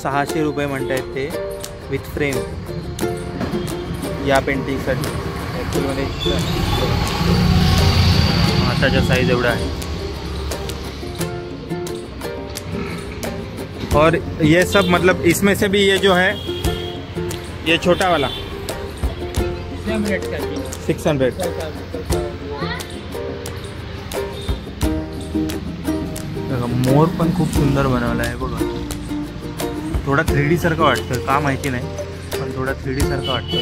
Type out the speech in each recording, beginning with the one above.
600 रुपये म्हणतायत ते विथ फ्रेम या पेंटिंगसाठी। ॲक्च्युअलमध्ये हाताच्या साईज एवढा है। और ये सब मतलब इसमें से भी ये जो है ये छोटा वाला 600। मोर पण खूप सुंदर बनवला आहे बघा। थोडा 3D सारखं वाटतं, का माहिती नाही, पण थोडा 3D सारखं वाटतं।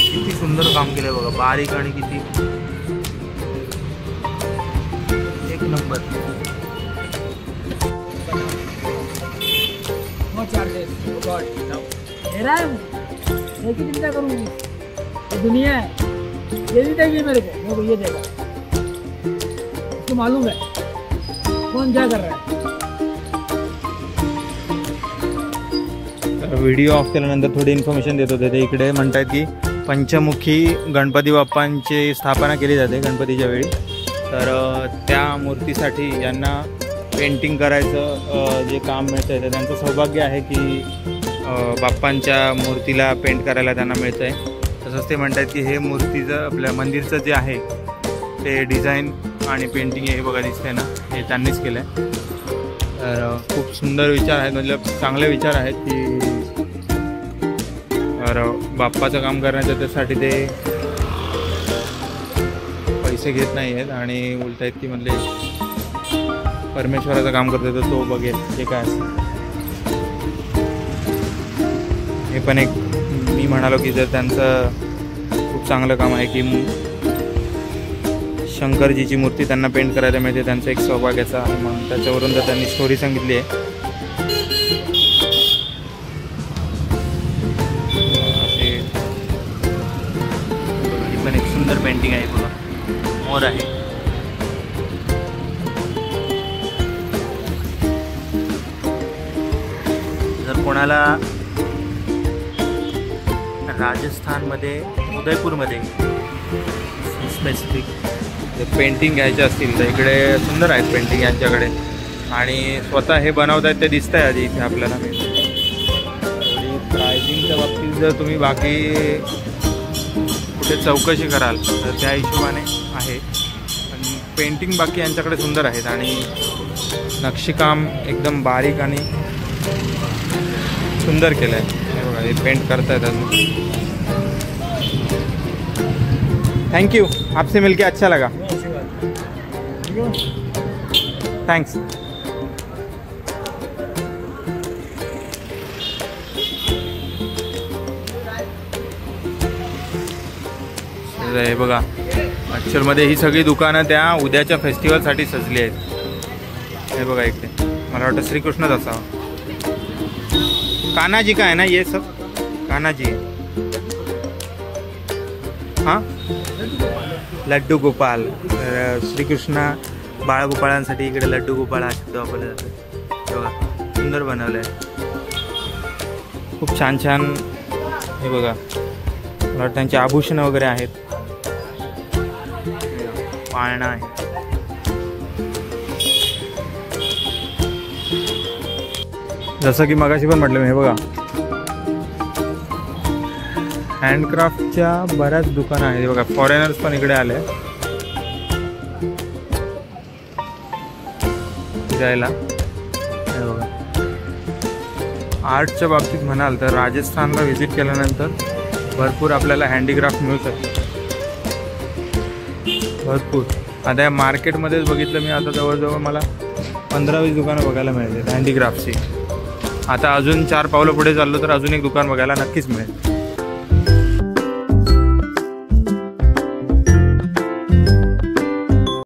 किती सुंदर काम केलं बघा, बारीक आणि किती एक नंबर। चिंता करूंगी दुनिया है, ये भी देगी मेरे को ये देगा, उसको मालूम है कौन क्या कर रहा है। व्हिडिओ ऑफ केल्यानंतर थोडी इन्फॉर्मेशन देत होते ते। इकडे म्हणतात की पंचमुखी गणपती बाप्पांची स्थापना केली जाते गणपतीच्या वेळी, तर त्या मूर्तीसाठी यांना पेंटिंग करायचं जे काम मिळतं आहे, त्यांचं सौभाग्य आहे की बाप्पांच्या मूर्तीला पेंट करायला त्यांना मिळतं आहे। तसंच ते म्हणतात की हे मूर्तीचं आपल्या मंदिरचं जे आहे ते डिझाईन आणि पेंटिंग हे बघा दिसतंय ना, हे त्यांनीच केलं आहे। तर खूप सुंदर विचार आहेत, मतलब चांगले विचार आहेत की बाप्पाचं काम करण्याचं, त्यासाठी ते पैसे घेत नाही आहेत आणि उलट आहेत की म्हणजे परमेश्वराचं काम करतो तर तो बघेल हे काय असं। हे पण एक मी म्हणालो की जर त्यांचं खूप चांगलं काम आहे की शंकरजीची मूर्ती त्यांना पेंट करायला मिळते, त्यांचं एक सौभाग्याचं आहे म्हणून त्याच्यावरून तर त्यांनी स्टोरी सांगितली आहे। ही पण एक सुंदर पेंटिंग आहे बघा, मोर आहे। जर कोणाला राजस्थानमध्ये उदयपूरमध्ये स्पेसिफिक पेंटिंग घ्यायचे असतील तर इकडे सुंदर आहेत पेंटिंग यांच्याकडे, आणि स्वतः हे बनवत आहेत ते दिसत आहे आधी इथे आपल्याला मिळतं। प्रायझिंगच्या बाबतीत जर तुम्ही बाकी कुठे चौकशी कराल तर त्या हिशोबाने आहे, पण पेंटिंग बाकी यांच्याकडे सुंदर आहेत आणि नक्षीकाम एकदम बारीक आणि सुंदर केलं आहे। हे बघा हे पेंट करतायत अजून। थैंक यू, आपसे मिलके अच्छा लगा, थैंक्स। हे बघा ॲक्च्युअलमध्ये ही सगळी दुकानं त्या उद्याच्या फेस्टिवलसाठी सजली आहेत। हे बघा इकडे मला वाटतं श्रीकृष्णच असावा, कान्हा जी का है ना ये सब, कान्हा जी है। हाँ लड्डू गोपाल, श्रीकृष्ण बाळगोपाळांसाठी इकडे लड्डू गोपाळ हा शब्द वापरला जातो बघा। सुंदर बनवलं आहे, खूप छान छान। हे बघा मला वाटतं त्यांची आभूषणं वगैरे आहेत, पाळणा आहे। जसं की मगाशी पण म्हटलं मी, हे बघा हँडक्राफ्टच्या बऱ्याच दुकानं आहेत बघा। फॉरेनर्स पण इकडे आले जायला। हे बघा आर्टच्या बाबतीत म्हणाल तर राजस्थानला व्हिजिट केल्यानंतर भरपूर आपल्याला हँडीक्राफ्ट मिळू शकते, भरपूर। आता या मार्केटमध्येच बघितलं मी, आता जवळजवळ मला 15-20 दुकानं बघायला मिळते हँडीक्राफ्टची। आता अजून 4 पावलं पुढे चाललो तर अजून एक दुकान बघायला नक्कीच मिळेल।